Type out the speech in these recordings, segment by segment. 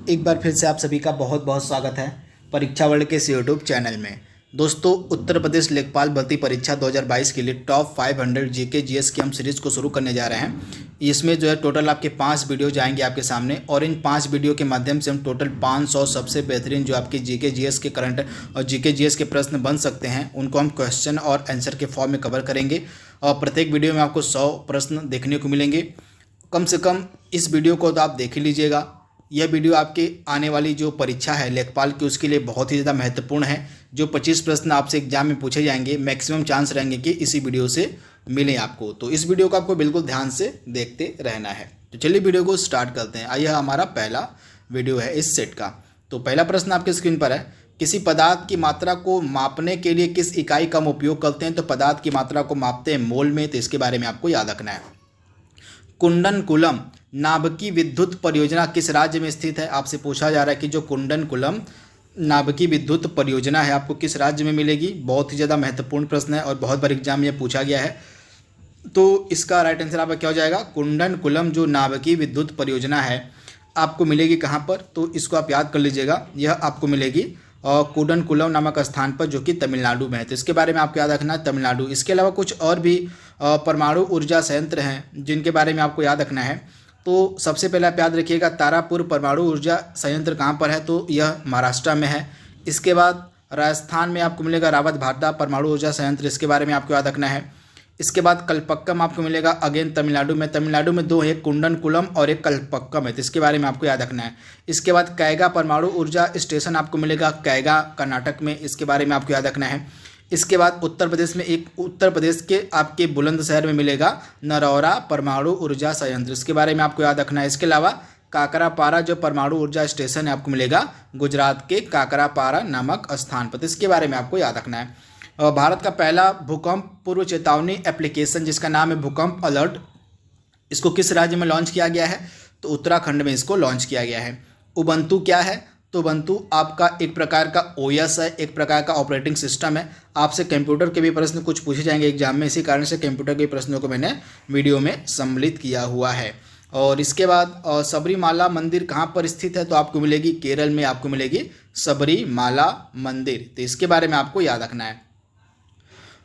एक बार फिर से आप सभी का बहुत बहुत स्वागत है परीक्षा वर्ल्ड के इस यूट्यूब चैनल में। दोस्तों, उत्तर प्रदेश लेखपाल भर्ती परीक्षा 2022 के लिए टॉप 500 जीके जीएस की हम सीरीज़ को शुरू करने जा रहे हैं। इसमें जो है टोटल आपके 5 वीडियो जाएंगे आपके सामने, और इन 5 वीडियो के माध्यम से हम टोटल 500 सबसे बेहतरीन जो आपके जीके जीएस के करंट और जीके जीएस के प्रश्न बन सकते हैं उनको हम क्वेश्चन और आंसर के फॉर्म में कवर करेंगे। और प्रत्येक वीडियो में आपको 100 प्रश्न देखने को मिलेंगे। कम से कम इस वीडियो को तो आप देख ही लीजिएगा। यह वीडियो आपके आने वाली जो परीक्षा है लेखपाल की उसके लिए बहुत ही ज़्यादा महत्वपूर्ण है। जो 25 प्रश्न आपसे एग्जाम में पूछे जाएंगे, मैक्सिमम चांस रहेंगे कि इसी वीडियो से मिले आपको। तो इस वीडियो को आपको बिल्कुल ध्यान से देखते रहना है। तो चलिए वीडियो को स्टार्ट करते हैं। यह हमारा पहला वीडियो है इस सेट का। तो पहला प्रश्न आपके स्क्रीन पर है, किसी पदार्थ की मात्रा को मापने के लिए किस इकाई का हम उपयोग करते हैं? तो पदार्थ की मात्रा को मापते हैं मोल में, तो इसके बारे में आपको याद रखना है। कुंडनकुलम नाभिकीय विद्युत परियोजना किस राज्य में स्थित है? आपसे पूछा जा रहा है कि जो कुंडनकुलम नाभिकीय विद्युत परियोजना है आपको किस राज्य में मिलेगी। बहुत ही ज़्यादा महत्वपूर्ण प्रश्न है और बहुत बार एग्जाम में पूछा गया है। तो इसका राइट आंसर आपका क्या हो जाएगा? कुंडनकुलम जो नाभिकीय विद्युत परियोजना है आपको मिलेगी कहाँ पर? तो इसको आप याद कर लीजिएगा। यह आपको मिलेगी कुंडनकुलम नामक स्थान पर, जो कि तमिलनाडु में है। तो इसके बारे में आपको याद रखना है, तमिलनाडु। इसके अलावा कुछ और भी परमाणु ऊर्जा संयंत्र हैं जिनके बारे में आपको याद रखना है। तो सबसे पहले आप याद रखिएगा तारापुर परमाणु ऊर्जा संयंत्र कहाँ पर है? तो यह महाराष्ट्र में है। इसके बाद राजस्थान में आपको मिलेगा रावत भाटा परमाणु ऊर्जा संयंत्र, इसके बारे में आपको याद रखना है। इसके बाद कल्पक्कम आपको मिलेगा अगेन तमिलनाडु में। तमिलनाडु में दो है, एक कुंडनकुलम और एक कल्पक्कम है, तो इसके बारे में आपको याद रखना है। इसके बाद कैगा परमाणु ऊर्जा स्टेशन आपको मिलेगा कैगा कर्नाटक में, इसके बारे में आपको याद रखना है। इसके बाद उत्तर प्रदेश में उत्तर प्रदेश के आपके बुलंदशहर में मिलेगा नरौरा परमाणु ऊर्जा संयंत्र, इसके बारे में आपको याद रखना है। इसके अलावा काकरापारा जो परमाणु ऊर्जा स्टेशन है आपको मिलेगा गुजरात के काकरापारा नामक स्थान पर, इसके बारे में आपको याद रखना है। भारत का पहला भूकंप पूर्व चेतावनी एप्लीकेशन जिसका नाम है भूकंप अलर्ट, इसको किस राज्य में लॉन्च किया गया है? तो उत्तराखंड में इसको लॉन्च किया गया है। उबंटू क्या है? तो उबंटू आपका एक प्रकार का ओएस है, एक प्रकार का ऑपरेटिंग सिस्टम है। आपसे कंप्यूटर के भी प्रश्न कुछ पूछे जाएंगे एग्जाम में, इसी कारण से कंप्यूटर के प्रश्नों को मैंने वीडियो में सम्मिलित किया हुआ है। और इसके बाद सबरीमाला मंदिर कहाँ पर स्थित है? तो आपको मिलेगी केरल में, आपको मिलेगी सबरीमाला मंदिर, तो इसके बारे में आपको याद रखना है।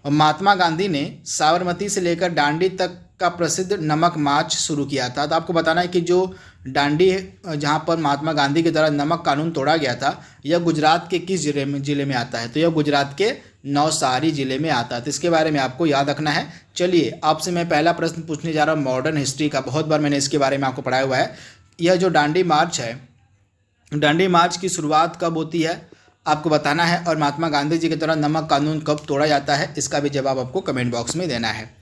और महात्मा गांधी ने साबरमती से लेकर दांडी तक का प्रसिद्ध नमक मार्च शुरू किया था। तो आपको बताना है कि जो दांडी जहां पर महात्मा गांधी के द्वारा नमक कानून तोड़ा गया था, यह गुजरात के किस जिले में आता है? तो यह गुजरात के नवसारी जिले में आता है, तो इसके बारे में आपको याद रखना है। चलिए आपसे मैं पहला प्रश्न पूछने जा रहा हूँ मॉडर्न हिस्ट्री का। बहुत बार मैंने इसके बारे में आपको पढ़ाया हुआ है। यह जो दांडी मार्च है, दांडी मार्च की शुरुआत कब होती है आपको बताना है, और महात्मा गांधी जी के द्वारा नमक कानून कब तोड़ा जाता है, इसका भी जवाब आपको कमेंट बॉक्स में देना है।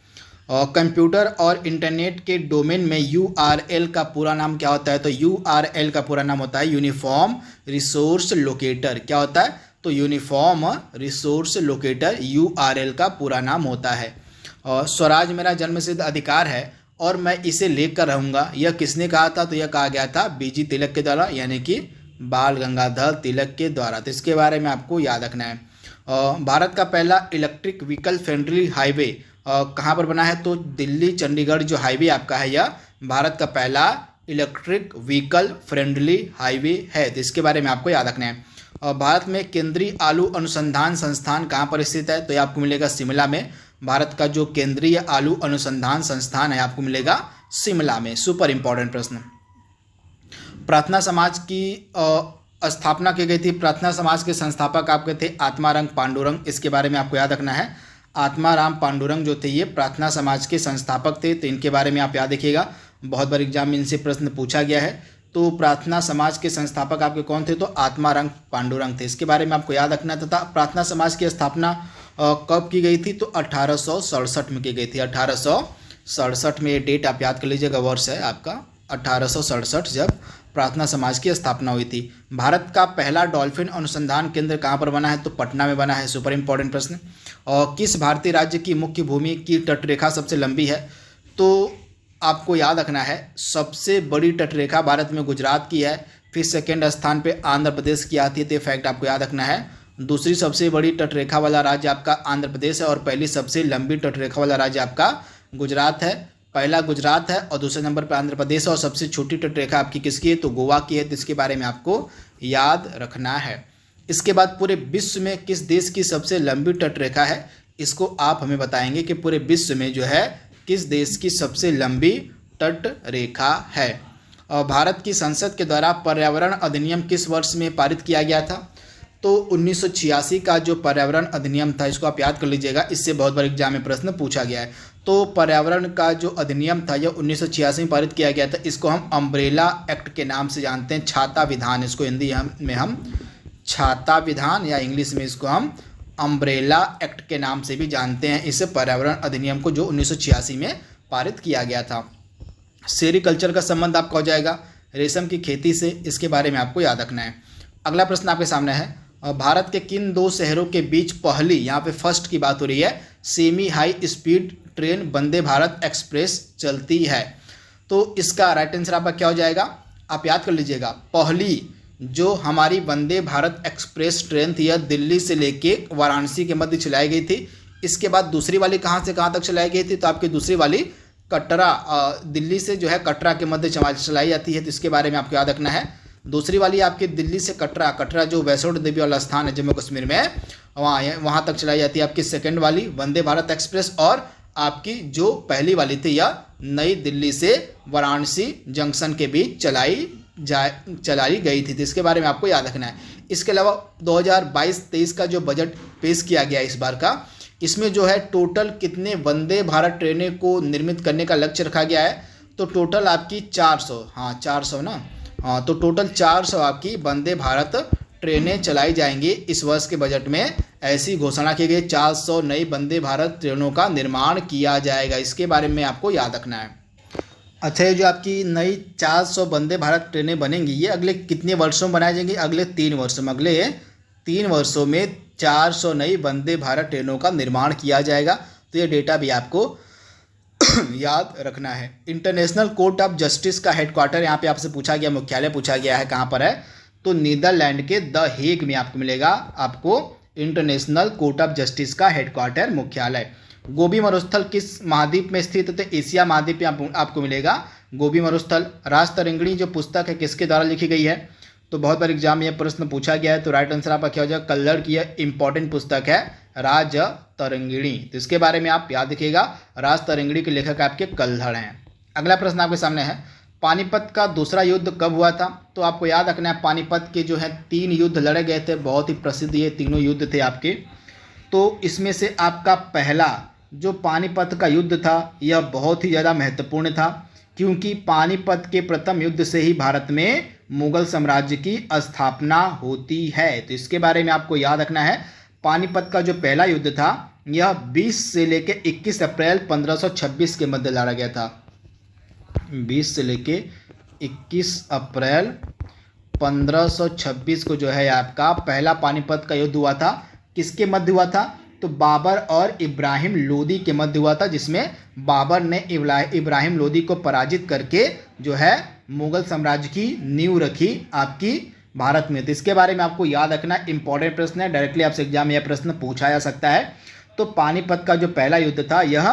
और कंप्यूटर और इंटरनेट के डोमेन में यूआरएल का पूरा नाम क्या होता है? तो यूआरएल का पूरा नाम होता है यूनिफॉर्म रिसोर्स लोकेटर। क्या होता है? तो यूनिफॉर्म रिसोर्स लोकेटर यूआरएल का पूरा नाम होता है। और स्वराज मेरा जन्मसिद्ध अधिकार है और मैं इसे लेकर रहूँगा, यह किसने कहा था? तो यह कहा गया था बीजी तिलक के द्वारा, यानी कि बाल गंगाधर तिलक के द्वारा, तो इसके बारे में आपको याद रखना है। भारत का पहला इलेक्ट्रिक व्हीकल फ्रेंडली हाईवे कहाँ पर बना है? तो दिल्ली चंडीगढ़ जो हाईवे आपका है यह भारत का पहला इलेक्ट्रिक व्हीकल फ्रेंडली हाईवे है, तो इसके बारे में आपको याद रखना है। और भारत में केंद्रीय आलू अनुसंधान संस्थान कहाँ पर स्थित है? तो यह आपको मिलेगा शिमला में। भारत का जो केंद्रीय आलू अनुसंधान संस्थान है आपको मिलेगा शिमला में। सुपर इंपॉर्टेंट प्रश्न। प्रार्थना समाज की स्थापना की गई थी। प्रार्थना समाज के संस्थापक आपके थे आत्माराम पांडुरंग, इसके बारे में आपको याद रखना है। आत्माराम पांडुरंग जो थे ये प्रार्थना समाज के संस्थापक थे, तो इनके बारे में आप याद रखिएगा। बहुत बार एग्जाम में इनसे प्रश्न पूछा गया है। तो प्रार्थना समाज के संस्थापक आपके कौन थे? तो आत्माराम पांडुरंग थे, इसके बारे में आपको याद रखना। तथा प्रार्थना समाज की स्थापना कब की गई थी? तो 1867 में की गई थी। 1867 में ये डेट आप याद कर लीजिएगा, वर्ष है आपका 1867 जब प्रार्थना समाज की स्थापना हुई थी। भारत का पहला डॉल्फिन अनुसंधान केंद्र कहाँ पर बना है? तो पटना में बना है। सुपर इंपॉर्टेंट प्रश्न। और किस भारतीय राज्य की मुख्य भूमि की तटरेखा सबसे लंबी है? तो आपको याद रखना है सबसे बड़ी तटरेखा भारत में गुजरात की है, फिर सेकेंड स्थान पे आंध्र प्रदेश की आती है, तो ये फैक्ट आपको याद रखना है। दूसरी सबसे बड़ी तटरेखा वाला राज्य आपका आंध्र प्रदेश है और पहली सबसे लंबी तटरेखा वाला राज्य आपका गुजरात है। पहला गुजरात है और दूसरे नंबर पर आंध्र प्रदेश है, और सबसे छोटी तटरेखा आपकी किसकी है तो गोवा की है, तो इसके बारे में आपको याद रखना है। इसके बाद पूरे विश्व में किस देश की सबसे लंबी तटरेखा है, इसको आप हमें बताएंगे कि पूरे विश्व में जो है किस देश की सबसे लंबी तटरेखा है। और भारत की संसद के द्वारा पर्यावरण अधिनियम किस वर्ष में पारित किया गया था, तो 1986 का जो पर्यावरण अधिनियम था, इसको आप याद कर लीजिएगा, इससे बहुत बार एग्जाम में प्रश्न पूछा गया है। तो पर्यावरण का जो अधिनियम था यह 1986 में पारित किया गया था। इसको हम अम्ब्रेला एक्ट के नाम से जानते हैं, छाता विधान, इसको हिंदी में हम छाता विधान या इंग्लिश में इसको हम अम्ब्रेला एक्ट के नाम से भी जानते हैं इस पर्यावरण अधिनियम को, जो 1986 में पारित किया गया था। सेरीकल्चर का संबंध आपका हो जाएगा रेशम की खेती से, इसके बारे में आपको याद रखना है। अगला प्रश्न आपके सामने है, भारत के किन दो शहरों के बीच पहली, यहाँ पे फर्स्ट की बात हो रही है, semi high speed train Vande Bharat express चलती है। तो इसका राइट आंसर आपका क्या हो जाएगा, आप याद कर लीजिएगा। पहली जो हमारी वंदे भारत एक्सप्रेस ट्रेन थी यह दिल्ली से लेके वाराणसी के मध्य चलाई गई थी। इसके बाद दूसरी वाली कहाँ से कहाँ तक चलाई गई थी, तो आपकी दूसरी वाली कटरा, दिल्ली से जो है कटरा के मध्य चलाई जाती है, तो इसके बारे में आपको याद रखना है। दूसरी वाली आपकी दिल्ली से कटरा जो वैष्णो देवी वाला स्थान है जम्मू कश्मीर में, वहाँ तक चलाई जाती है आपकी सेकंड वाली वंदे भारत एक्सप्रेस। और आपकी जो पहली वाली थी यह नई दिल्ली से वाराणसी जंक्शन के बीच चलाई गई थी, तो इसके बारे में आपको याद रखना है। इसके अलावा 2022-23 का जो बजट पेश किया गया इस बार का, इसमें जो है टोटल कितने वंदे भारत ट्रेनें को निर्मित करने का लक्ष्य रखा गया है, तो टोटल आपकी 400, हाँ 400 ना, हाँ तो टोटल 400 आपकी वंदे भारत ट्रेनें चलाई जाएंगी इस वर्ष के बजट में, ऐसी घोषणा की गई। 400 नई वंदे भारत ट्रेनों का निर्माण किया जाएगा, इसके बारे में आपको याद रखना है। अच्छा, ये जो आपकी नई 400 वंदे भारत ट्रेनें बनेंगी ये अगले कितने वर्षों में बनाई जाएंगी, अगले 3 वर्षों में। अगले 3 वर्षों में 400 नई वंदे भारत ट्रेनों का निर्माण किया जाएगा, तो ये डेटा भी आपको याद रखना है। इंटरनेशनल कोर्ट ऑफ जस्टिस का हेडक्वार्टर यहाँ पे आपसे पूछा गया, मुख्यालय पूछा गया है कहाँ पर है, तो नीदरलैंड के द हेग में आपको मिलेगा, आपको इंटरनेशनल कोर्ट ऑफ जस्टिस का हेडक्वार्टर मुख्यालय। गोबी मरुस्थल किस महाद्वीप में स्थित है, तो एशिया महाद्वीप में आपको मिलेगा गोबी मरुस्थल। राज तरंगिणी जो पुस्तक है किसके द्वारा लिखी गई है, तो बहुत बार एग्जाम में यह प्रश्न पूछा गया है, तो राइट आंसर आपका क्या हो जाएगा, कल्लड़ की यह इंपॉर्टेंट पुस्तक है राज तरंगिणी, तो इसके बारे में आप याद रखिएगा। राज तरंगिणी के लेखक आपके कल्लड़ हैं। अगला प्रश्न आपके सामने है, पानीपत का दूसरा युद्ध कब हुआ था, तो आपको याद रखना है पानीपत के जो है 3 युद्ध लड़े गए थे, बहुत ही प्रसिद्ध ये तीनों युद्ध थे आपके। तो इसमें से आपका पहला जो पानीपत का युद्ध था यह बहुत ही ज़्यादा महत्वपूर्ण था, क्योंकि पानीपत के प्रथम युद्ध से ही भारत में मुगल साम्राज्य की स्थापना होती है, तो इसके बारे में आपको याद रखना है। पानीपत का जो पहला युद्ध था यह 20 से लेके 21 अप्रैल 1526 के मध्य लड़ा गया था। 20 से लेके 21 अप्रैल 1526 को जो है आपका पहला पानीपत का युद्ध हुआ था। किसके मध्य हुआ था, तो बाबर और इब्राहिम लोदी के मध्य हुआ था, जिसमें बाबर ने इब्राहिम लोदी को पराजित करके जो है मुगल साम्राज्य की नींव रखी आपकी भारत में, तो इसके बारे में आपको याद रखना। इंपॉर्टेंट प्रश्न है, डायरेक्टली आपसे एग्जाम में यह प्रश्न पूछा जा सकता है। तो पानीपत का जो पहला युद्ध था यह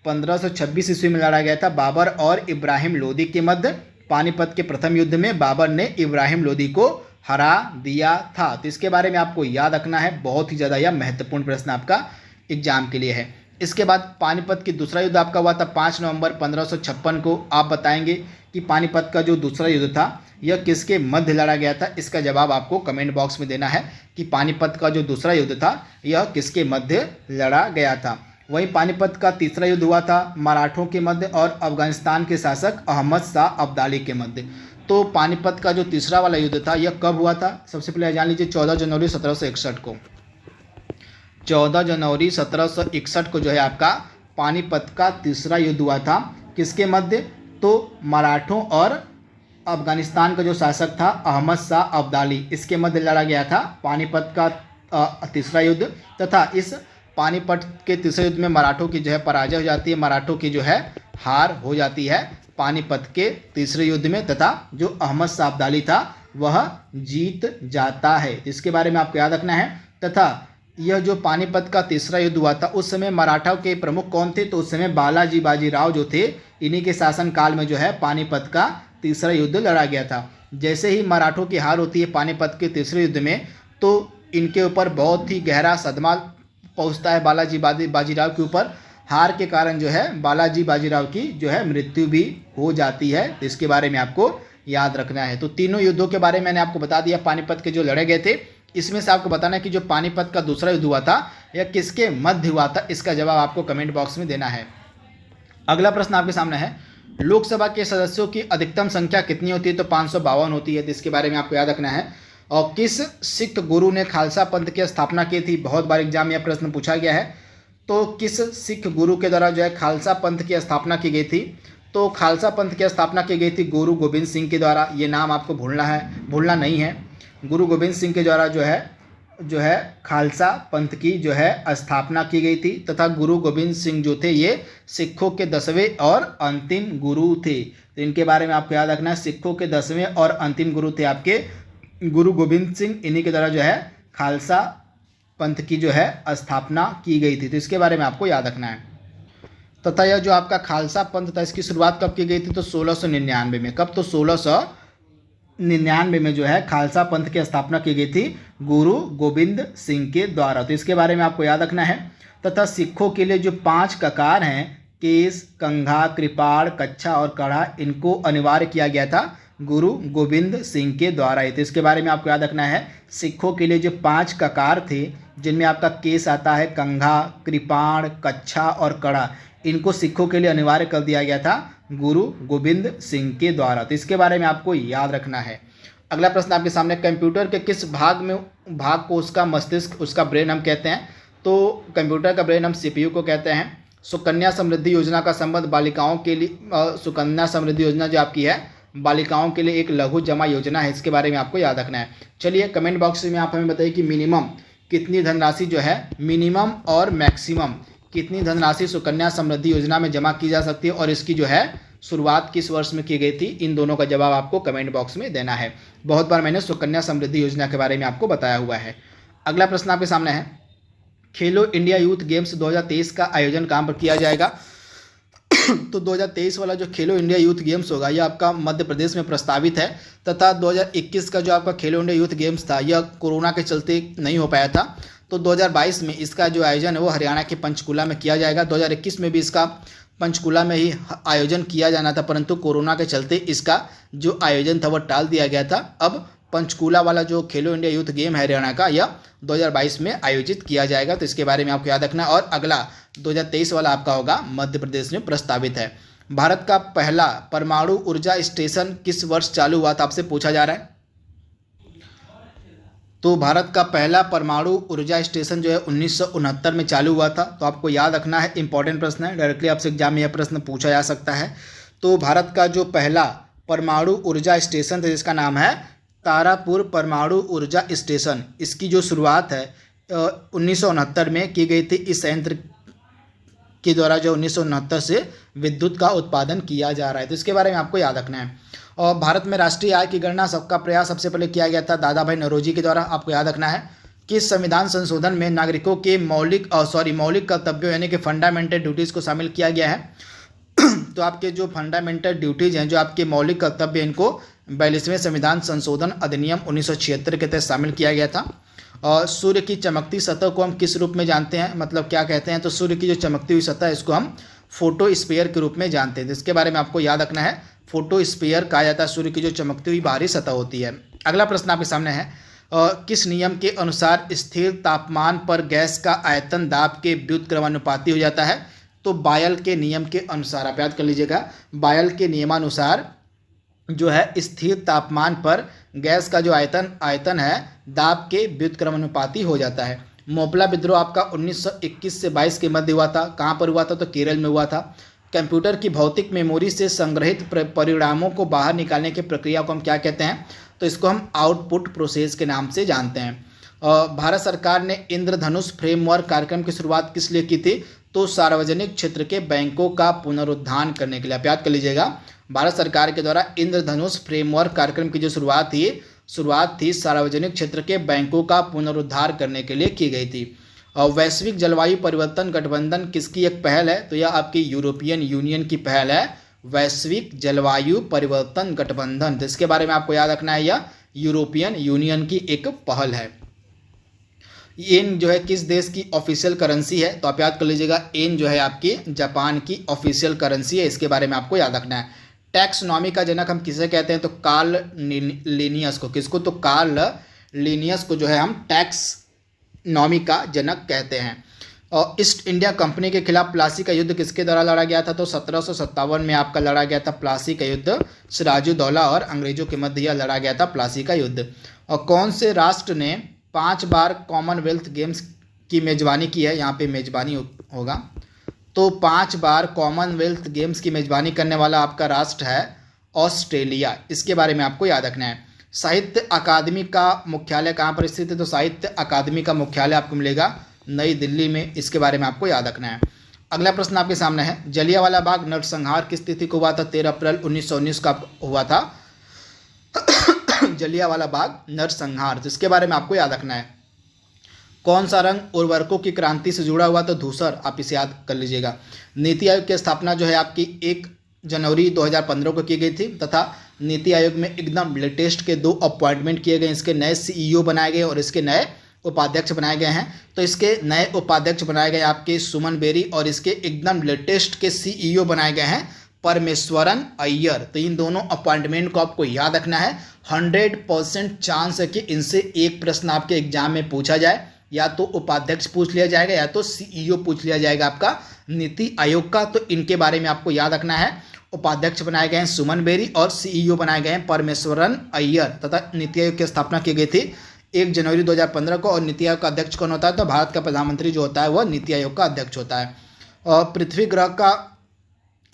1526 ईस्वी में लड़ा गया था बाबर और इब्राहिम लोदी के मध्य। पानीपत के प्रथम युद्ध में बाबर ने इब्राहिम लोदी को हरा दिया था, तो इसके बारे में आपको याद रखना है। बहुत ही ज़्यादा यह महत्वपूर्ण प्रश्न आपका एग्जाम के लिए है। इसके बाद पानीपत की दूसरा युद्ध आपका हुआ था 5 नवंबर 1556 को। आप बताएंगे कि पानीपत का जो दूसरा युद्ध था यह किसके मध्य लड़ा गया था, इसका जवाब आपको कमेंट बॉक्स में देना है कि पानीपत का जो दूसरा युद्ध था यह किसके मध्य लड़ा गया था। वहीं पानीपत का तीसरा युद्ध हुआ था मराठों के मध्य और अफगानिस्तान के शासक अहमद शाह अब्दाली के मध्य। तो पानीपत का जो तीसरा वाला युद्ध था यह कब हुआ था, सबसे पहले जान लीजिए 14 जनवरी 1761 को। 14 जनवरी 1761 को जो है आपका पानीपत का तीसरा युद्ध हुआ था। किसके मध्य, तो मराठों और अफगानिस्तान का जो शासक था अहमद शाह अब्दाली, इसके मध्य लड़ा गया था पानीपत का तीसरा युद्ध। तथा इस पानीपत के तीसरे युद्ध में मराठों की जो है पराजय हो जाती है, मराठों की जो है हार हो जाती है पानीपत के तीसरे युद्ध में, तथा जो अहमद शाह अब्दाली था वह जीत जाता है। इसके बारे में आपको याद रखना है। तथा यह जो पानीपत का तीसरा युद्ध हुआ था उस समय मराठा के प्रमुख कौन थे? तो उस समय बालाजी बाजीराव जो थे, इन्हीं के शासन काल में जो है पानीपत का तीसरा युद्ध लड़ा गया था। जैसे ही मराठों की हार होती है पानीपत के तीसरे युद्ध में, तो इनके ऊपर बहुत ही गहरा सदमा पहुंचता है बालाजी बाजीराव के ऊपर। हार के कारण जो है बालाजी बाजीराव की जो है मृत्यु भी हो जाती है। तो इसके बारे में आपको याद रखना है। तो तीनों युद्धों के बारे में मैंने आपको बता दिया, पानीपत के जो लड़े गए थे। इसमें से आपको बताना है कि जो पानीपत का दूसरा युद्ध हुआ था यह किसके मध्य हुआ था, इसका जवाब आपको कमेंट बॉक्स में देना है। अगला प्रश्न आपके सामने है, लोकसभा के सदस्यों की अधिकतम संख्या कितनी होती है? तो 552 होती है। तो इसके बारे में आपको याद रखना है। और किस सिख गुरु ने खालसा पंथ की स्थापना की थी? बहुत बार एग्जाम में यह प्रश्न पूछा गया है। तो किस सिख गुरु के द्वारा जो है खालसा पंथ की स्थापना की गई थी? तो खालसा पंथ की स्थापना की गई थी गुरु गोविंद सिंह के द्वारा। ये नाम आपको भूलना नहीं है। गुरु गोविंद सिंह के द्वारा जो है खालसा पंथ की जो है स्थापना की गई थी, तथा गुरु गोविंद सिंह जो थे ये सिखों के 10वें और अंतिम गुरु थे। तो इनके बारे में आपको याद रखना है। सिखों के 10वें और अंतिम गुरु थे आपके गुरु गोविंद सिंह। इन्हीं के द्वारा जो है खालसा पंथ की जो है स्थापना की गई थी। तो इसके बारे में आपको याद रखना है। तथा यह जो आपका खालसा पंथ था इसकी शुरुआत कब की गई थी? तो 1699 में। कब? तो 1699 में जो है खालसा पंथ की स्थापना की गई थी गुरु गोविंद सिंह के द्वारा। तो इसके बारे में आपको याद रखना है। तथा सिखों के लिए जो 5 ककार हैं, केस, कंघा, कृपाण, कच्छा और कड़ा, इनको अनिवार्य किया गया था गुरु गोविंद सिंह के द्वारा। तो इसके बारे में आपको याद रखना है। सिखों के लिए जो 5 ककार थे, जिनमें आपका केस आता है, कंघा, कृपाण, कच्छा और कड़ा, इनको सिखों के लिए अनिवार्य कर दिया गया था गुरु गोविंद सिंह के द्वारा। तो इसके बारे में आपको याद रखना है। अगला प्रश्न आपके सामने, कंप्यूटर के किस भाग को उसका मस्तिष्क, उसका ब्रेन हम कहते हैं? तो कंप्यूटर का ब्रेन हम सीपीयू को कहते हैं। सुकन्या समृद्धि योजना का संबंध बालिकाओं के लिए, सुकन्या समृद्धि योजना जो आपकी है बालिकाओं के लिए एक लघु जमा योजना है। इसके बारे में आपको याद रखना है। चलिए कमेंट बॉक्स में आप हमें बताइए कि मिनिमम कितनी धनराशि जो है, मिनिमम और मैक्सिमम कितनी धनराशि सुकन्या समृद्धि योजना में जमा की जा सकती है और इसकी जो है शुरुआत किस वर्ष में की गई थी? इन दोनों का जवाब आपको कमेंट बॉक्स में देना है। बहुत बार मैंने सुकन्या समृद्धि योजना के बारे में आपको बताया हुआ है। अगला प्रश्न आपके सामने है, खेलो इंडिया यूथ गेम्स 2023 का आयोजन कहाँ पर किया जाएगा? तो 2023 वाला जो खेलो इंडिया यूथ गेम्स होगा यह आपका मध्य प्रदेश में प्रस्तावित है। तथा 2021 का जो आपका खेलो इंडिया यूथ गेम्स था यह कोरोना के चलते नहीं हो पाया था। तो 2022 में इसका जो आयोजन है वो हरियाणा के पंचकुला में किया जाएगा। 2021 में भी इसका पंचकुला में ही आयोजन किया जाना था, परंतु कोरोना के चलते इसका जो आयोजन था वह टाल दिया गया था। अब पंचकुला वाला जो खेलो इंडिया यूथ गेम है हरियाणा का, यह 2022 में आयोजित किया जाएगा। तो इसके बारे में आपको याद रखना। और अगला 2023 वाला आपका होगा मध्य प्रदेश में प्रस्तावित है। भारत का पहला परमाणु ऊर्जा स्टेशन किस वर्ष चालू हुआ था? आपसे पूछा जा रहा है। तो भारत का पहला परमाणु ऊर्जा स्टेशन जो है 1969 में चालू हुआ था। तो आपको याद रखना है, इंपॉर्टेंट प्रश्न है, डायरेक्टली आपसे एग्जाम में यह प्रश्न पूछा जा सकता है। तो भारत का जो पहला परमाणु ऊर्जा स्टेशन था जिसका नाम है तारापुर परमाणु ऊर्जा स्टेशन, इसकी जो शुरुआत है 1969 में की गई थी। इस संयंत्र के द्वारा जो 1969 से विद्युत का उत्पादन किया जा रहा है। तो इसके बारे में आपको याद रखना है। और भारत में राष्ट्रीय आय की गणना सबका प्रयास सबसे पहले किया गया था दादा भाई नौरोजी के द्वारा। आपको याद रखना है कि संविधान संशोधन में नागरिकों के मौलिक कर्तव्यों यानी कि फंडामेंटल ड्यूटीज़ को शामिल किया गया है। तो आपके जो फंडामेंटल ड्यूटीज़ हैं, जो आपके मौलिक कर्तव्य, इनको 42वें संविधान संशोधन अधिनियम 1976 के तहत शामिल किया गया था। और सूर्य की चमकती सतह को हम किस रूप में जानते हैं, मतलब क्या कहते हैं? तो सूर्य की जो चमकती हुई सतह है इसको हम फोटोस्फीयर के रूप में जानते हैं। तो इसके बारे में आपको याद रखना है, फोटोस्फीयर कहा जाता है सूर्य की जो चमकती हुई बाहरी सतह होती है। अगला प्रश्न आपके सामने है, किस नियम के अनुसार स्थिर तापमान पर गैस का आयतन दाब के व्युत्क्रमानुपाती हो जाता है? तो बायल के नियम के अनुसार, आप याद कर लीजिएगा, बायल के नियमानुसार जो है स्थिर तापमान पर गैस का जो आयतन है दाब के व्युत्क्रमानुपाती हो जाता है। मोपला विद्रोह आपका 1921 से 22 के मध्य हुआ था। कहाँ पर हुआ था? तो केरल में हुआ था। कंप्यूटर की भौतिक मेमोरी से संग्रहित परिणामों को बाहर निकालने की प्रक्रिया को हम क्या कहते हैं? तो इसको हम आउटपुट प्रोसेस के नाम से जानते हैं। भारत सरकार ने इंद्रधनुष फ्रेमवर्क कार्यक्रम की शुरुआत किस लिए की थी? तो सार्वजनिक क्षेत्र के बैंकों का पुनरुद्धार करने के लिए। आप याद कर लीजिएगा, भारत सरकार के द्वारा इंद्रधनुष फ्रेमवर्क कार्यक्रम की जो शुरुआत थी सार्वजनिक क्षेत्र के बैंकों का पुनरुद्धार करने के लिए की गई थी। वैश्विक जलवायु परिवर्तन गठबंधन किसकी एक पहल है? तो यह आपकी यूरोपियन यूनियन की पहल है, वैश्विक जलवायु परिवर्तन गठबंधन। तो इसके बारे में आपको याद रखना है, यह यूरोपियन यूनियन की एक पहल है। येन जो है किस देश की ऑफिशियल करेंसी है? तो आप याद कर लीजिएगा, येन जो है आपकी जापान की ऑफिशियल करेंसी है। इसके बारे में आपको याद रखना है। टैक्सोनॉमी का जनक हम किसे कहते हैं? तो कार्ल लिनियस को। किसको? तो कार्ल लिनियस को जो है हम टैक्सोनॉमी का जनक कहते हैं। और ईस्ट इंडिया कंपनी के खिलाफ प्लासी का युद्ध किसके द्वारा लड़ा गया था? तो 1757 में आपका लड़ा गया था प्लासी का युद्ध। सिराजुद्दौला और अंग्रेजों के मध्य यह लड़ा गया था प्लासी का युद्ध। और कौन से राष्ट्र ने 5 बार कॉमनवेल्थ गेम्स की मेजबानी की है? यहाँ पे मेजबानी होगा। तो 5 बार कॉमनवेल्थ गेम्स की मेजबानी करने वाला आपका राष्ट्र है ऑस्ट्रेलिया। इसके बारे में आपको याद रखना है। साहित्य अकादमी का मुख्यालय कहाँ पर स्थित है? तो साहित्य अकादमी का मुख्यालय आपको मिलेगा नई दिल्ली में। इसके बारे में आपको याद रखना है। अगला प्रश्न आपके सामने है, जलियांवाला बाग नरसंहार किस तिथि को हुआ था? 13 अप्रैल 1919 का हुआ था जलियांवाला बाग नरसंहार। जिसके बारे में आपको याद रखना है। कौन सा रंग उर्वरकों की क्रांति से जुड़ा हुआ? तो धूसर। आप इसे याद कर लीजिएगा। नीति आयोग की स्थापना जो है आपकी 1 जनवरी 2015 को की गई थी तथा नीति आयोग में एकदम लेटेस्ट के 2 अपॉइंटमेंट किए गए। इसके नए CEO बनाए गए और इसके नए उपाध्यक्ष बनाए गए हैं। तो इसके नए उपाध्यक्ष बनाए गए आपके सुमन बेरी और इसके एकदम लेटेस्ट के CEO बनाए गए हैं परमेश्वरन अय्यर। तो इन दोनों अपॉइंटमेंट को आपको याद रखना है। 100% चांस है कि इनसे एक प्रश्न आपके एग्जाम में पूछा जाए, या तो उपाध्यक्ष पूछ लिया जाएगा या तो CEO पूछ लिया जाएगा आपका नीति आयोग का। तो इनके बारे में आपको याद रखना है। उपाध्यक्ष बनाए गए हैं सुमन बेरी और CEO बनाए गए हैं परमेश्वरन अय्यर तथा नीति आयोग की स्थापना की गई थी 1 जनवरी 2015 को। और नीति आयोग का अध्यक्ष कौन होता है? तो भारत का प्रधानमंत्री जो होता है वह नीति आयोग का अध्यक्ष होता है। और पृथ्वी ग्रह का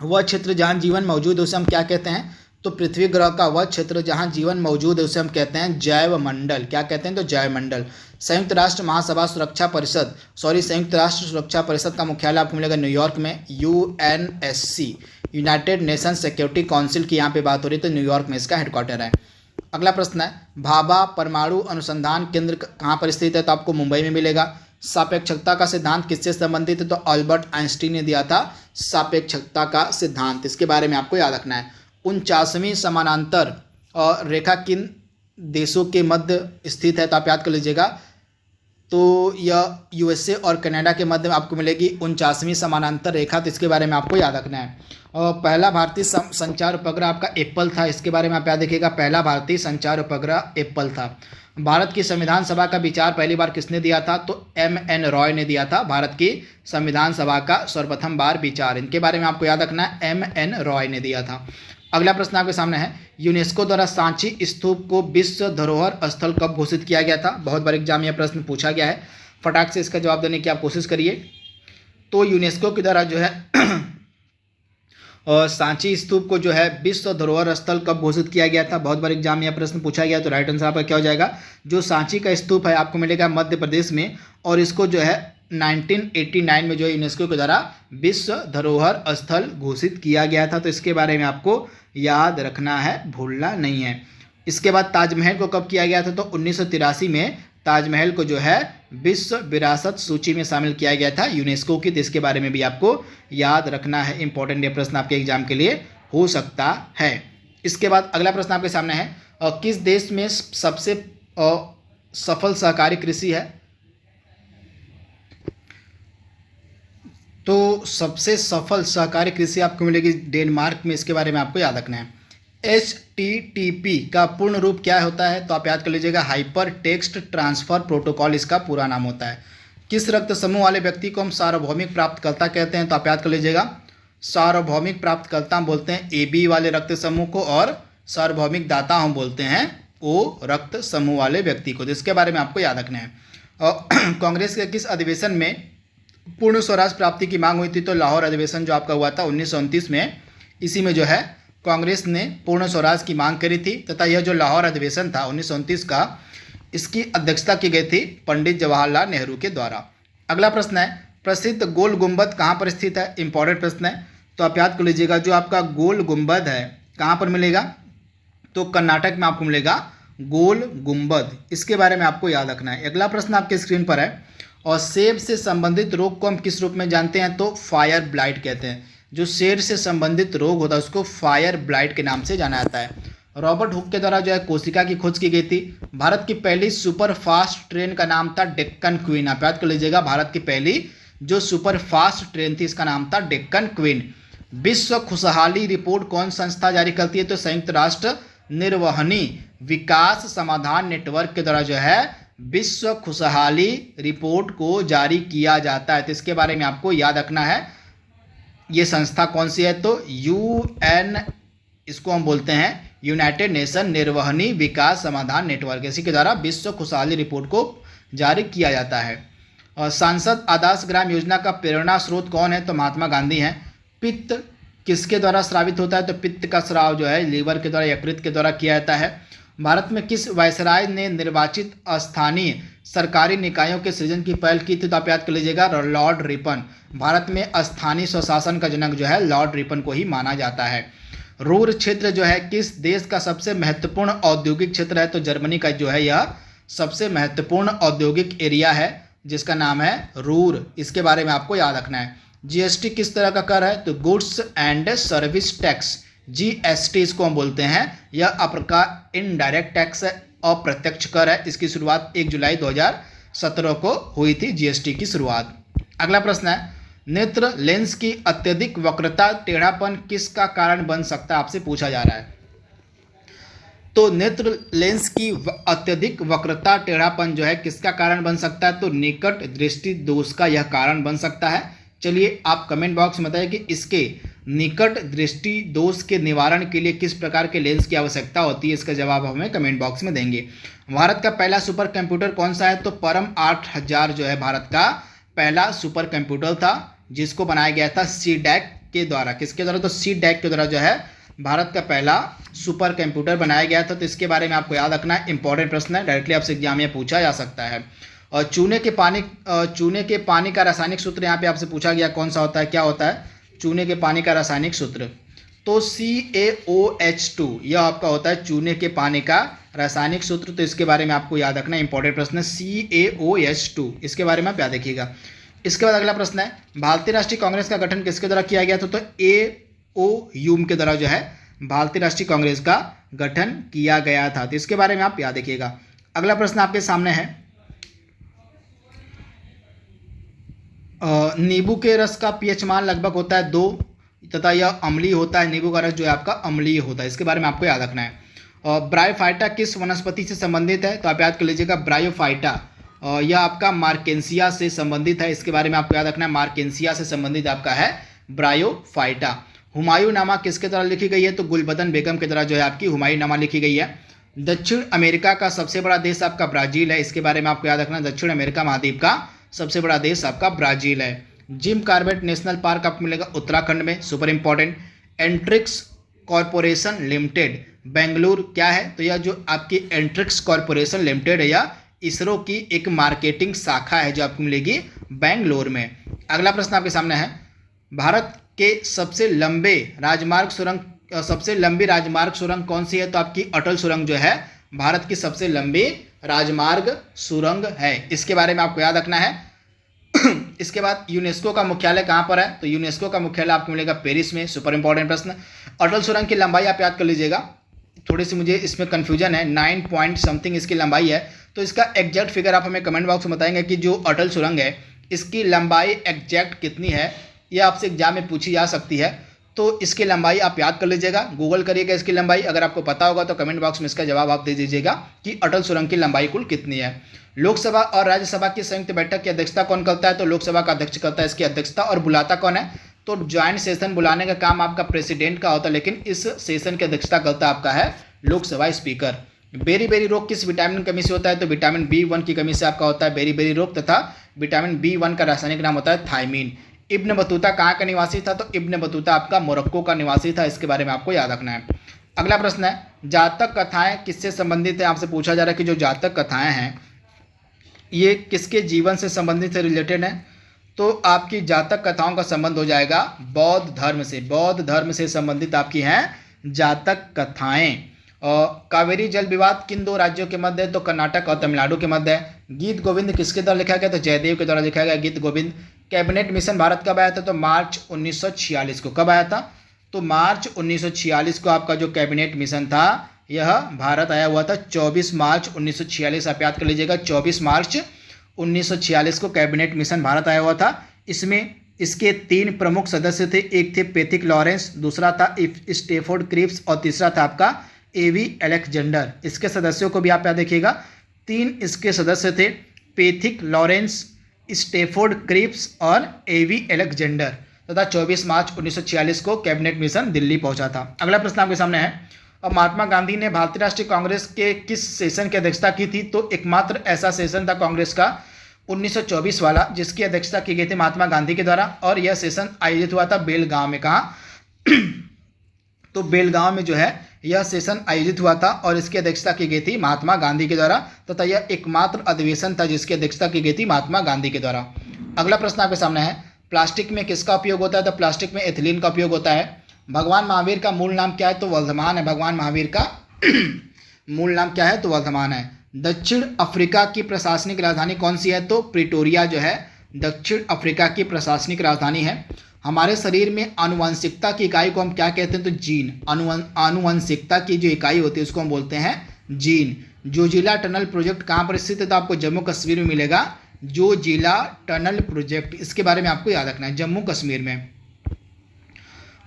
वह क्षेत्र जहाँ जीवन मौजूद है उसे हम क्या कहते हैं? तो पृथ्वी ग्रह का वह क्षेत्र जहाँ जीवन मौजूद है उसे हम कहते हैं जैव मंडल। क्या कहते हैं? तो जैव मंडल। संयुक्त राष्ट्र महासभा सुरक्षा परिषद संयुक्त राष्ट्र सुरक्षा परिषद का मुख्यालय आपको मिलेगा न्यूयॉर्क में, UNSC United nation security council की यहाँ पे बात हो रही है, तो न्यूयॉर्क में इसका हेडक्वार्टर है। अगला प्रश्न है, भाभा परमाणु अनुसंधान केंद्र कहाँ पर स्थित है? तो आपको मुंबई में मिलेगा। सापेक्षता का सिद्धांत किससे संबंधित है? तो अल्बर्ट आइंस्टीन ने दिया था सापेक्षता का सिद्धांत। इसके बारे में आपको याद रखना है। 49वीं समानांतर रेखा किन देशों के मध्य स्थित है? तो आप याद कर लीजिएगा, तो यह USA और कनाडा के मध्य में आपको मिलेगी 49वीं समानांतर रेखा। तो इसके बारे में आपको याद रखना है। और पहला भारतीय संचार उपग्रह आपका एप्पल था। इसके बारे में आप याद रखिएगा, पहला भारतीय संचार उपग्रह एप्पल था। भारत की संविधान सभा का विचार पहली बार किसने दिया था? तो M.N. रॉय ने दिया था भारत की संविधान सभा का सर्वप्रथम बार विचार। इनके बारे में आपको याद रखना है, M.N. रॉय ने दिया था। अगला प्रश्न आपके सामने है, यूनेस्को द्वारा सांची स्तूप को विश्व धरोहर स्थल कब घोषित किया गया था? बहुत बार एग्जाम में यह प्रश्न पूछा गया है, फटाक से इसका जवाब देने की आप कोशिश करिए। तो यूनेस्को के द्वारा जो है सांची स्तूप को जो है विश्व धरोहर स्थल कब घोषित किया गया था? बहुत बार एग्जाम में यह प्रश्न पूछा गया। तो राइट आंसर आपका क्या हो जाएगा? जो सांची का स्तूप है आपको मिलेगा मध्य प्रदेश में, और इसको जो है 1989 में जो है यूनेस्को के द्वारा विश्व धरोहर स्थल घोषित किया गया था। तो इसके बारे में आपको याद रखना है, भूलना नहीं है। इसके बाद ताजमहल को कब किया गया था? तो 1983 में ताजमहल को जो है विश्व विरासत सूची में शामिल किया गया था यूनेस्को की। तो इसके बारे में भी आपको याद रखना है। इंपॉर्टेंट ये प्रश्न आपके एग्जाम के लिए हो सकता है। इसके बाद अगला प्रश्न आपके सामने है, किस देश में सबसे सफल सहकारी कृषि है? तो सबसे सफल सहकारी कृषि आपको मिलेगी डेनमार्क में। इसके बारे में आपको याद रखना है। HTTP का पूर्ण रूप क्या होता है? तो आप याद कर लीजिएगा, हाइपर टेक्स्ट ट्रांसफर प्रोटोकॉल इसका पूरा नाम होता है। किस रक्त समूह वाले व्यक्ति को हम सार्वभौमिक प्राप्तकर्ता कहते हैं? तो आप याद कर लीजिएगा, सार्वभौमिक प्राप्तकर्ता हम बोलते हैं AB वाले रक्त समूह को, और सार्वभौमिक दाता हम बोलते हैं O रक्त समूह वाले व्यक्ति को। जिसके बारे में आपको याद रखना है। और कांग्रेस के किस अधिवेशन में पूर्ण स्वराज प्राप्ति की मांग हुई थी? तो लाहौर अधिवेशन जो आपका हुआ था 1929 में, इसी में जो है कांग्रेस ने पूर्ण स्वराज की मांग करी थी। तथा यह जो लाहौर अधिवेशन था 1929 का, इसकी अध्यक्षता की गई थी पंडित जवाहरलाल नेहरू के द्वारा। अगला प्रश्न है, प्रसिद्ध गोल गुंबद कहाँ पर स्थित है? इंपॉर्टेंट प्रश्न है। तो आप याद कर लीजिएगा, जो आपका गोल गुंबद है कहाँ पर मिलेगा? तो कर्नाटक में आपको मिलेगा गोल गुंबद। इसके बारे में आपको याद रखना है। अगला प्रश्न आपके स्क्रीन पर है, और सेब से संबंधित रोग को हम किस रूप में जानते हैं? तो फायर ब्लाइट कहते हैं। जो सेब से संबंधित रोग होता है उसको फायर ब्लाइट के नाम से जाना जाता है। रॉबर्ट हुक के द्वारा जो है कोशिका की खोज की गई थी। भारत की पहली सुपर फास्ट ट्रेन का नाम था डेक्कन क्वीन। आप याद कर लीजिएगा, भारत की पहली जो सुपर फास्ट ट्रेन थी इसका नाम था डेक्कन क्वीन। विश्व खुशहाली रिपोर्ट कौन संस्था जारी करती है? तो संयुक्त राष्ट्र निर्वहनी विकास समाधान नेटवर्क के द्वारा जो है विश्व खुशहाली रिपोर्ट को जारी किया जाता है। तो इसके बारे में आपको याद रखना है, ये संस्था कौन सी है? तो UN, इसको हम बोलते हैं यूनाइटेड नेशन निर्वहनी विकास समाधान नेटवर्क। इसी के द्वारा विश्व खुशहाली रिपोर्ट को जारी किया जाता है। और सांसद आदर्श ग्राम योजना का प्रेरणा स्रोत कौन है? तो महात्मा गांधी हैं। पित्त किसके द्वारा स्रावित होता है? तो पित्त का स्राव जो है लीवर के द्वारा, यकृत के द्वारा किया जाता है। भारत में किस वायसराय ने निर्वाचित स्थानीय सरकारी निकायों के सृजन की पहल की थी? तो आप याद कर लीजिएगा, लॉर्ड रिपन। भारत में स्थानीय स्वशासन का जनक जो है लॉर्ड रिपन को ही माना जाता है। रूर क्षेत्र जो है किस देश का सबसे महत्वपूर्ण औद्योगिक क्षेत्र है? तो जर्मनी का जो है यह सबसे महत्वपूर्ण औद्योगिक एरिया है जिसका नाम है रूर। इसके बारे में आपको याद रखना है। GST किस तरह का कर है? तो goods and service tax, GST इसको हम बोलते हैं। यह अप्रकार इनडायरेक्ट टैक्स है, अप्रत्यक्ष कर है। इसकी शुरुआत 1 जुलाई 2017 को हुई थी GST की शुरुआत। अगला प्रश्न है, नेत्र लेंस की अत्यधिक वक्रता टेढ़ापन किसका कारण बन सकता है? आपसे पूछा जा रहा है। तो नेत्र लेंस की अत्यधिक वक्रता टेढ़ापन जो है किसका कारण बन सकता है? तो निकट दृष्टि दोष का यह कारण बन सकता है। चलिए आप कमेंट बॉक्स में बताइए कि इसके निकट दृष्टि दोष के निवारण के लिए किस प्रकार के लेंस की आवश्यकता होती है। इसका जवाब हमें कमेंट बॉक्स में देंगे। भारत का पहला सुपर कंप्यूटर कौन सा है? तो परम 8000 जो है भारत का पहला सुपर कंप्यूटर था, जिसको बनाया गया था CDAC के द्वारा। किसके द्वारा? तो CDAC के द्वारा जो है भारत का पहला सुपर कंप्यूटर बनाया गया था। तो इसके बारे में आपको याद रखना है, इंपॉर्टेंट प्रश्न है, डायरेक्टली आपसे एग्जाम में पूछा जा सकता है। और चूने के पानी का रासायनिक सूत्र यहाँ पे आपसे पूछा गया कौन सा होता है? क्या होता है चूने के पानी का रासायनिक सूत्र? तो CaOH2 यह आपका होता है चूने के पानी का रासायनिक सूत्र। तो इसके बारे में आपको याद रखना है, इंपॉर्टेंट प्रश्न है, CaOH2। इसके बारे में आप याद रखिएगा। इसके बाद अगला प्रश्न है, भारतीय राष्ट्रीय कांग्रेस का गठन किसके द्वारा किया गया था? तो AO ह्यूम के द्वारा जो है भारतीय राष्ट्रीय कांग्रेस का गठन किया गया था। तो इसके बारे में आप याद रखिएगा। अगला प्रश्न आपके सामने है, नींबू के रस का pH मान लगभग होता है 2 तथा यह अम्लीय होता है। नींबू का रस जो है आपका अम्लीय होता है। इसके बारे में आपको याद रखना है। और ब्रायोफाइटा किस वनस्पति से संबंधित है? तो आप याद कर लीजिएगा, ब्रायोफाइटा यह आपका मार्केंसिया से संबंधित है। इसके बारे में आपको याद रखना है, मार्केंसिया से संबंधित आपका है ब्रायोफाइटा। हुमायूं नामा किसके द्वारा लिखी गई है? तो गुलबदन बेगम के द्वारा जो है आपकी हुमायूं नामा लिखी गई है। दक्षिण अमेरिका का सबसे बड़ा देश आपका ब्राजील है। इसके बारे में आपको याद रखना है, दक्षिण अमेरिका महाद्वीप का सबसे बड़ा देश आपका ब्राजील है। जिम कॉर्बेट नेशनल पार्क आपको मिलेगा उत्तराखंड में, super important. Antrix corporation limited Bengaluru क्या है? तो यह जो आपकी एंट्रिक्स कॉरपोरेशन लिमिटेड है यह इसरो की एक मार्केटिंग शाखा है जो आपको मिलेगी बेंगलुरु में। अगला प्रश्न आपके सामने है, भारत के सबसे लंबी राजमार्ग सुरंग कौन सी है? तो आपकी अटल सुरंग जो है भारत की सबसे लंबी राजमार्ग सुरंग है। इसके बारे में आपको याद रखना है। इसके बाद यूनेस्को का मुख्यालय कहाँ पर है? तो यूनेस्को का मुख्यालय आपको मिलेगा पेरिस में, सुपर इंपॉर्टेंट प्रश्न। अटल सुरंग की लंबाई आप याद कर लीजिएगा, थोड़ी सी मुझे इसमें कन्फ्यूजन है, 9 पॉइंट समथिंग इसकी लंबाई है। तो इसका एग्जैक्ट फिगर आप हमें कमेंट बॉक्स में बताएंगे कि जो अटल सुरंग है इसकी लंबाई एग्जैक्ट कितनी है। यह आपसे एग्जाम में पूछी जा सकती है। तो इसकी लंबाई आप याद कर लीजिएगा, गूगल करिएगा इसकी लंबाई। अगर आपको पता होगा तो कमेंट बॉक्स में इसका जवाब आप दे दीजिएगा कि अटल सुरंग की लंबाई कुल कितनी है। लोकसभा और राज्यसभा की संयुक्त बैठक की अध्यक्षता कौन करता है? तो लोकसभा का अध्यक्ष करता है इसकी अध्यक्षता। और बुलाता कौन है? तो ज्वाइंट सेशन बुलाने का काम आपका प्रेसिडेंट का होता है, लेकिन इस सेशन की अध्यक्षता करता आपका है लोकसभा स्पीकर। बेरी रोग किस विटामिन की कमी से होता है? तो विटामिन B1 की कमी से आपका होता है बेरी रोग, तथा विटामिन B1 का रासायनिक नाम होता है थायमीन। इब्न बतूता कहाँ का निवासी था? तो इब्न बतूता आपका मोरक्को का निवासी था। इसके बारे में आपको याद रखना है। अगला प्रश्न है, जातक कथाएं किससे संबंधित है? आपसे पूछा जा रहा है कि जो जातक कथाएं हैं ये किसके जीवन से संबंधित है, रिलेटेड है? तो आपकी जातक कथाओं का संबंध हो जाएगा बौद्ध धर्म से। बौद्ध धर्म से संबंधित आपकी हैं जातक कथाएं। कावेरी जल विवाद किन दो राज्यों के मध्य है? तो कर्नाटक और तमिलनाडु के मध्य है। गीत गोविंद किसके द्वारा लिखा गया? तो जयदेव के द्वारा लिखा गया गीत गोविंद। कैबिनेट मिशन भारत कब आया था? तो मार्च 1946 को। कब आया था? तो मार्च 1946 को आपका जो कैबिनेट मिशन था यह भारत आया हुआ था। 24 मार्च 1946 आप याद कर लीजिएगा, 24 मार्च 1946 को कैबिनेट मिशन भारत आया हुआ था। इसमें इसके 3 प्रमुख सदस्य थे। एक थे पैथिक लॉरेंस, दूसरा था स्टेफोर्ड क्रिप्स और तीसरा था आपका एवी अलेक्जेंडर। इसके सदस्यों को भी आप याद देखिएगा, 3 इसके सदस्य थे, पैथिक लॉरेंस, स्टेफोर्ड क्रिप्स और एवी अलेक्जेंडर तथा 24 मार्च 1946 को कैबिनेट मिशन दिल्ली पहुंचा था। अगला प्रश्न आपके सामने है, और महात्मा गांधी ने भारतीय राष्ट्रीय कांग्रेस के किस सेशन की अध्यक्षता की थी? तो एकमात्र ऐसा सेशन था कांग्रेस का 1924 वाला जिसकी अध्यक्षता की गई थी महात्मा गांधी के द्वारा, और यह सेशन आयोजित हुआ था बेलगांव में। कहाँ? तो बेलगांव में जो है यह सेशन आयोजित हुआ था और इसकी अध्यक्षता की गई थी महात्मा गांधी के द्वारा, तथा यह एकमात्र अधिवेशन था जिसकी अध्यक्षता की गई थी महात्मा गांधी के द्वारा। अगला प्रश्न आपके सामने है, प्लास्टिक में किसका उपयोग होता है? तो प्लास्टिक में एथिलीन का उपयोग होता है। भगवान महावीर का मूल नाम क्या है? तो वर्धमान है। भगवान महावीर का मूल नाम क्या है? तो वर्धमान है। दक्षिण अफ्रीका की प्रशासनिक राजधानी कौन सी है? तो प्रिटोरिया जो है दक्षिण अफ्रीका की प्रशासनिक राजधानी है। हमारे शरीर में आनुवंशिकता की इकाई को हम क्या कहते हैं? तो जीन। आनुवंशिकता की जो इकाई होती है उसको हम बोलते हैं जीन। जोजिला टनल प्रोजेक्ट कहाँ पर स्थित है? तो आपको जम्मू कश्मीर में मिलेगा जोजिला टनल प्रोजेक्ट, इसके बारे में आपको याद रखना है, जम्मू कश्मीर में।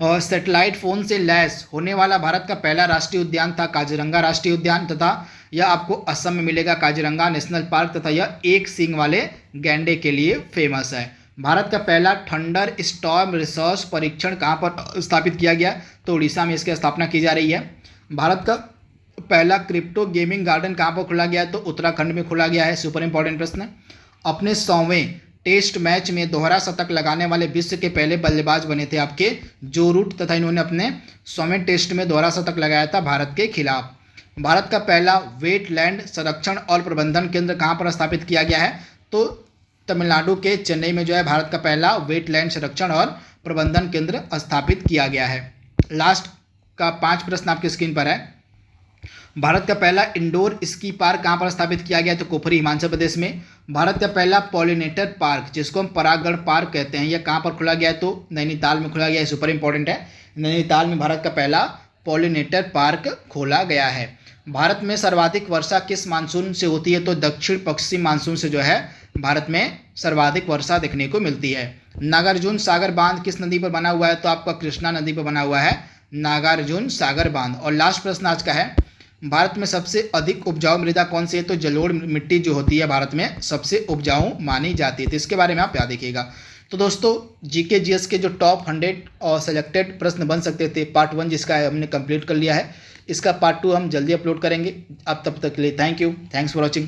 और सैटेलाइट फोन से लैस होने वाला भारत का पहला राष्ट्रीय उद्यान था काजीरंगा राष्ट्रीय उद्यान, तथा यह आपको असम में मिलेगा काजीरंगा नेशनल पार्क, तथा यह एक सींग वाले गैंडे के लिए फेमस है। भारत का पहला थंडर स्टॉर्म रिसर्च परीक्षण कहाँ पर स्थापित किया गया? तो उड़ीसा में इसकी स्थापना की जा रही है। भारत का पहला क्रिप्टो गेमिंग गार्डन कहाँ पर खोला गया है? तो उत्तराखंड में खोला गया है। सुपर इंपॉर्टेंट प्रश्न। अपने 100वें टेस्ट मैच में दोहरा शतक लगाने वाले विश्व के पहले बल्लेबाज बने थे आपके जो रूट, तथा इन्होंने अपने 100वें टेस्ट में दोहरा शतक लगाया था भारत के खिलाफ। भारत का पहला वेटलैंड संरक्षण और प्रबंधन केंद्र कहाँ पर स्थापित किया गया है? तो तमिलनाडु के चेन्नई में जो है भारत का पहला वेटलैंड संरक्षण और प्रबंधन केंद्र स्थापित किया गया है। लास्ट का 5 प्रश्न आपकी स्क्रीन पर है। भारत का पहला इंडोर स्की पार्क कहाँ पर स्थापित किया गया? तो कुफरी हिमाचल प्रदेश में। भारत का पहला पॉलिनेटर पार्क जिसको हम परागण पार्क कहते हैं, यह कहाँ पर खोला गया है? तो नैनीताल में खोला गया है। सुपर इंपॉर्टेंट है, नैनीताल में भारत का पहला पॉलिनेटर पार्क खोला गया है। भारत में सर्वाधिक वर्षा किस मानसून से होती है? तो दक्षिण पश्चिम मानसून से जो है भारत में सर्वाधिक वर्षा देखने को मिलती है। नागार्जुन सागर बांध किस नदी पर बना हुआ है? तो आपका कृष्णा नदी पर बना हुआ है नागार्जुन सागर बांध। और लास्ट प्रश्न आज का है, भारत में सबसे अधिक उपजाऊ मृदा कौन सी है? तो जलोढ़ मिट्टी जो होती है भारत में सबसे उपजाऊ मानी जाती है। तो इसके बारे में आप याद रखिएगा। तो दोस्तों जीके जीएस के जो टॉप 100 और सेलेक्टेड प्रश्न बन सकते थे पार्ट 1 जिसका हमने कंप्लीट कर लिया है, इसका पार्ट 2 हम जल्दी अपलोड करेंगे। अब तब तक के लिए thank you, thanks for watching.